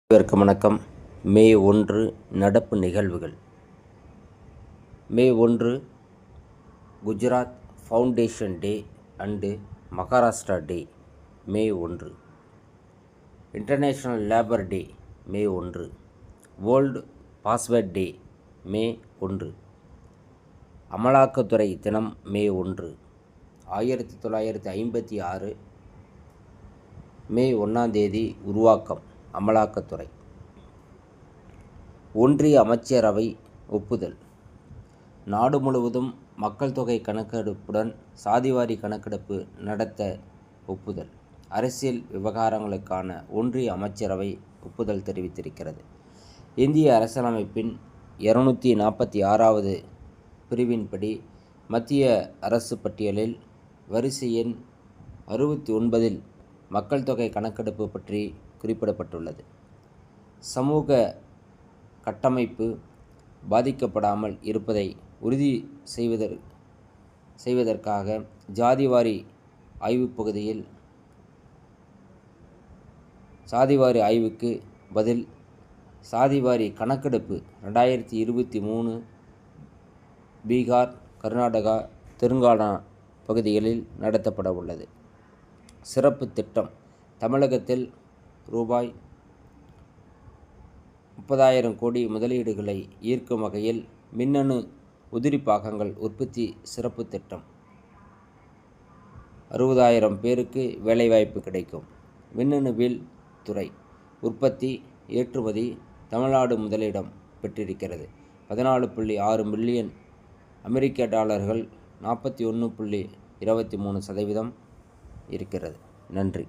அனைவருக்கும் வணக்கம். மே 1 நடப்பு நிகழ்வுகள். May 1 Gujarat foundation day and Maharashtra day. May 1 international labour day. May 1 world password day. May 1 அமலாக்கத்துறை தினம். மே 1 1956 மே 1 உருவாக்கம். அமலாக்கத்துறை. ஒன்றிய அமைச்சரவை ஒப்புதல். நாடு முழுவதும் மக்கள் தொகை கணக்கெடுப்புடன் சாதிவாரி கணக்கெடுப்பு நடத்த ஒப்புதல். அரசியல் விவகாரங்களுக்கான ஒன்றிய அமைச்சரவை ஒப்புதல் தெரிவித்திருக்கிறது. இந்திய அரசியலமைப்பின் 246வது பிரிவின்படி மத்திய அரசு பட்டியலில் வரிசை எண் 69இல் மக்கள் தொகை கணக்கெடுப்பு பற்றி குறிப்பிடப்பட்டுள்ளது. சமூக கட்டமைப்பு பாதிக்கப்படாமல் இருப்பதை உறுதி செய்வதற்காக ஜாதிவாரி ஆய்வு பகுதியில் சாதிவாரி ஆய்வுக்கு பதில் சாதிவாரி கணக்கெடுப்பு 2023 பீகார், கர்நாடகா, தெலுங்கானா பகுதிகளில் நடத்தப்பட உள்ளது. சிறப்பு திட்டம். தமிழகத்தில் ரூபாய் 30,000 கோடி முதலீடுகளை ஈர்க்கும் வகையில் மின்னணு உதிரி பாகங்கள் உற்பத்தி சிறப்பு திட்டம். 60,000 பேருக்கு வேலைவாய்ப்பு கிடைக்கும். மின்னணுவியல் துறை உற்பத்தி, ஏற்றுமதி தமிழ்நாடு முதலிடம் பெற்றிருக்கிறது. 14.6 மில்லியன் அமெரிக்க டாலர்கள் 41.23% இருக்கிறது. நன்றி.